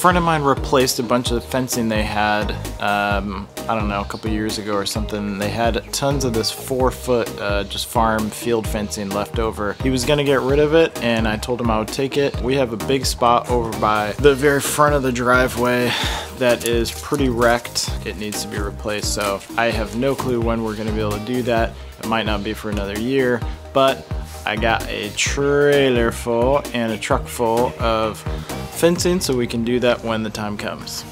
friend of mine replaced a bunch of fencing they had, I don't know, a couple years ago or something. They had tons of this 4-foot just farm field fencing left over. He was gonna get rid of it and I told him I would take it. We have a big spot over by the very front of the driveway that is pretty wrecked. It needs to be replaced, so I have no clue when we're gonna be able to do that. It might not be for another year, but I got a trailer full and a truck full of fencing, so we can do that when the time comes.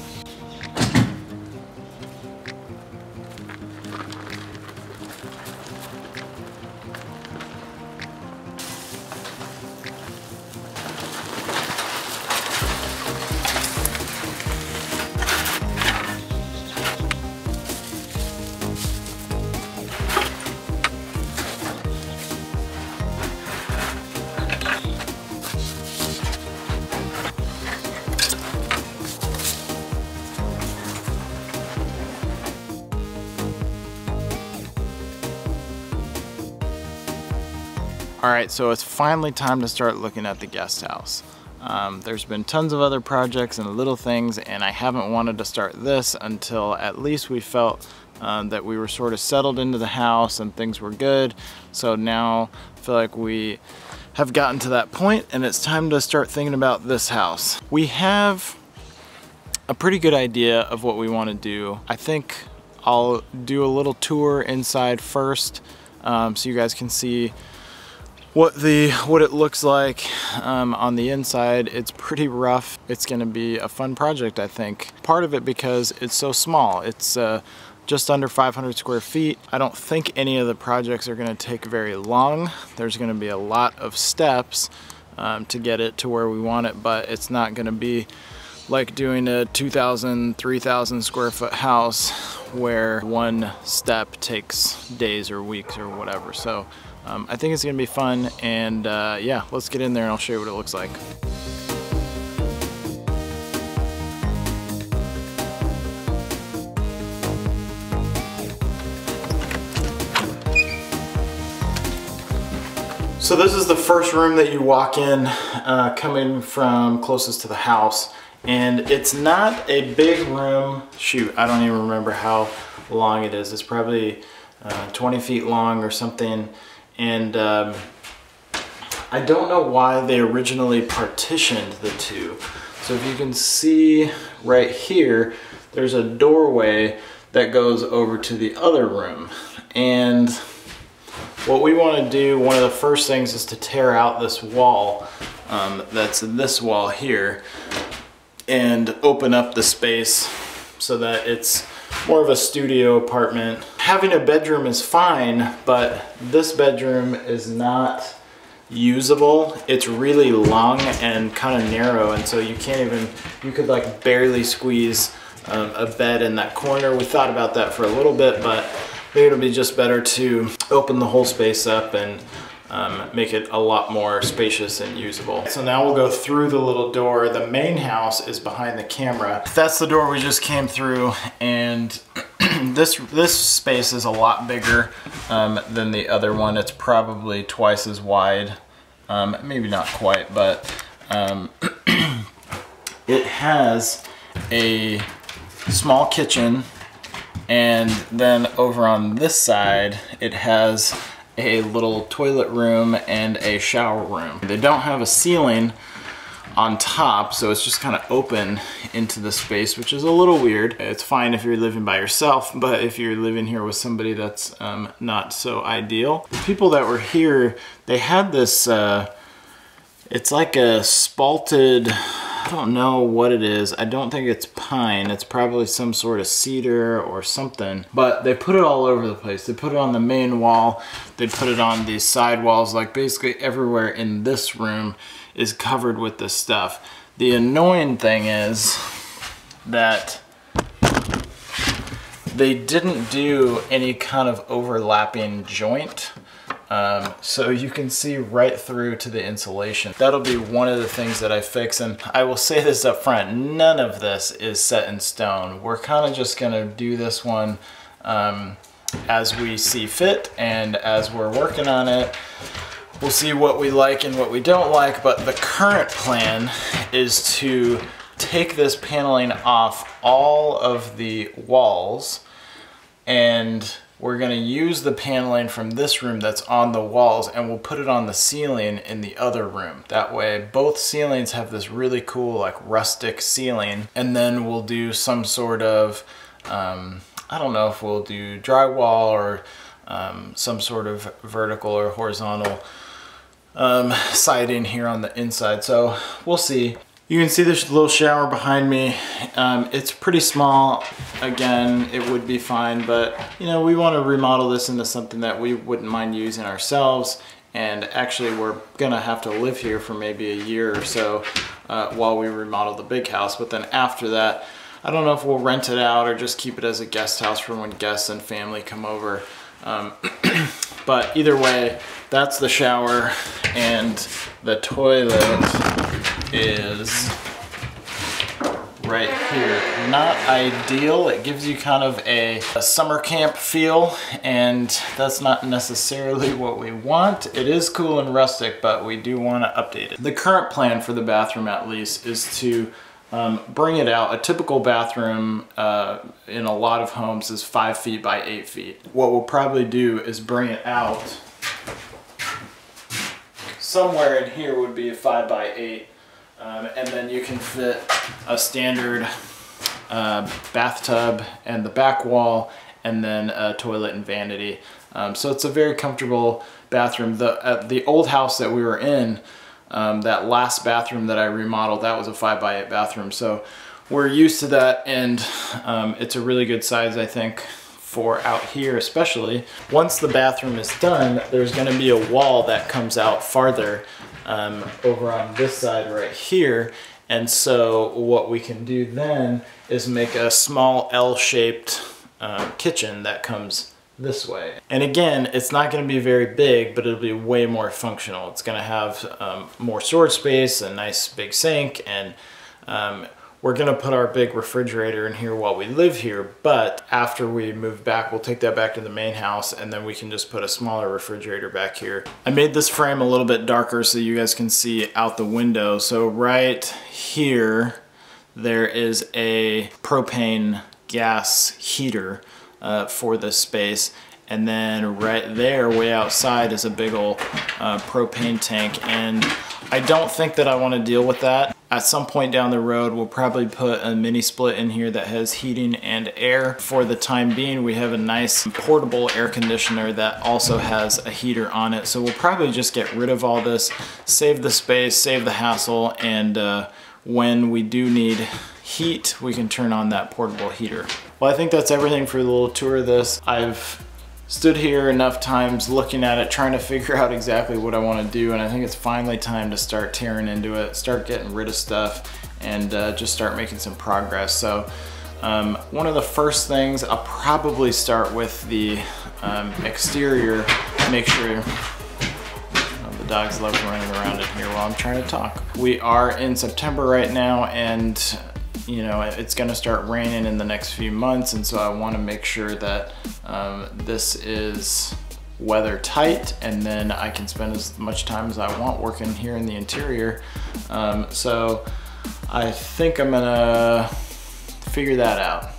Alright, so it's finally time to start looking at the guest house. There's been tons of other projects and little things, and I haven't wanted to start this until at least we felt that we were sort of settled into the house and things were good. So now I feel like we have gotten to that point and it's time to start thinking about this house. We have a pretty good idea of what we want to do. I think I'll do a little tour inside first so you guys can see what it looks like on the inside. It's pretty rough. It's gonna be a fun project, I think. Part of it because it's so small. It's just under 500 square feet. I don't think any of the projects are gonna take very long. There's gonna be a lot of steps to get it to where we want it, but it's not gonna be like doing a 2,000, 3,000 square foot house where one step takes days or weeks or whatever. So I think it's gonna be fun, and yeah, let's get in there and I'll show you what it looks like. So this is the first room that you walk in, coming from closest to the house. And it's not a big room. Shoot, I don't even remember how long it is. It's probably 20 feet long or something. And I don't know why they originally partitioned the two. So if you can see right here, there's a doorway that goes over to the other room. And what we want to do, one of the first things, is to tear out this wall, that's this wall here, and open up the space so that it's more of a studio apartment. Having a bedroom is fine, but this bedroom is not usable. It's really long and kind of narrow, and so you can't even, you could like barely squeeze a bed in that corner. We thought about that for a little bit, but maybe it'll be just better to open the whole space up and make it a lot more spacious and usable. So now we'll go through the little door. The main house is behind the camera. That's the door we just came through, and this space is a lot bigger than the other one. It's probably twice as wide. Maybe not quite, but it has a small kitchen, and then over on this side it has a little toilet room and a shower room. They don't have a ceiling on top, so it's just kind of open into the space, which is a little weird. It's fine if you're living by yourself, but if you're living here with somebody, that's not so ideal. The people that were here, they had this, it's like a spalted, I don't know what it is. I don't think it's pine. It's probably some sort of cedar or something. But they put it all over the place. They put it on the main wall. They put it on these side walls. Like basically everywhere in this room is covered with this stuff. The annoying thing is that they didn't do any kind of overlapping joint. So you can see right through to the insulation. That'll be one of the things that I fix, and I will say this up front, none of this is set in stone. We're kind of just gonna do this one as we see fit, and as we're working on it, we'll see what we like and what we don't like, but the current plan is to take this paneling off all of the walls, and we're gonna use the paneling from this room that's on the walls, and we'll put it on the ceiling in the other room. That way both ceilings have this really cool like rustic ceiling, and then we'll do some sort of, I don't know if we'll do drywall or some sort of vertical or horizontal siding here on the inside. So we'll see. You can see this little shower behind me. It's pretty small. Again, it would be fine, but you know, we want to remodel this into something that we wouldn't mind using ourselves. And actually, we're gonna have to live here for maybe a year or so while we remodel the big house. But then after that, I don't know if we'll rent it out or just keep it as a guest house for when guests and family come over. But either way, that's the shower, and the toilet is right here. Not ideal. It gives you kind of a summer camp feel, and that's not necessarily what we want. It is cool and rustic, but we do want to update it. The current plan for the bathroom, at least, is to bring it out. A typical bathroom in a lot of homes is 5 feet by 8 feet. What we'll probably do is bring it out. Somewhere in here would be a 5 by 8. And then you can fit a standard bathtub and the back wall, and then a toilet and vanity. So it's a very comfortable bathroom. The old house that we were in, that last bathroom that I remodeled, that was a 5 by 8 bathroom. So we're used to that, and it's a really good size, I think, for out here especially. Once the bathroom is done, there's gonna be a wall that comes out farther over on this side right here. And so what we can do then is make a small L-shaped kitchen that comes this way. And again, it's not going to be very big, but it'll be way more functional. It's going to have more storage space, a nice big sink, and we're going to put our big refrigerator in here while we live here. But after we move back, we'll take that back to the main house, and then we can just put a smaller refrigerator back here. I made this frame a little bit darker so you guys can see out the window. So right here, there is a propane gas heater for this space, and then right there way outside is a big old propane tank, and I don't think that I want to deal with that. At some point down the road, we'll probably put a mini split in here that has heating and air. For the time being, we have a nice portable air conditioner that also has a heater on it, so we'll probably just get rid of all this, save the space, save the hassle, and when we do need heat, we can turn on that portable heater. Well, I think that's everything for the little tour of this. I've stood here enough times looking at it, trying to figure out exactly what I want to do, and I think it's finally time to start tearing into it, start getting rid of stuff, and just start making some progress. So one of the first things, I'll probably start with the exterior. Make sure the dogs love running around in here while I'm trying to talk. We are in September right now, and you know, it's gonna start raining in the next few months, and so I wanna make sure that this is weather tight, and then I can spend as much time as I want working here in the interior. So I think I'm gonna figure that out.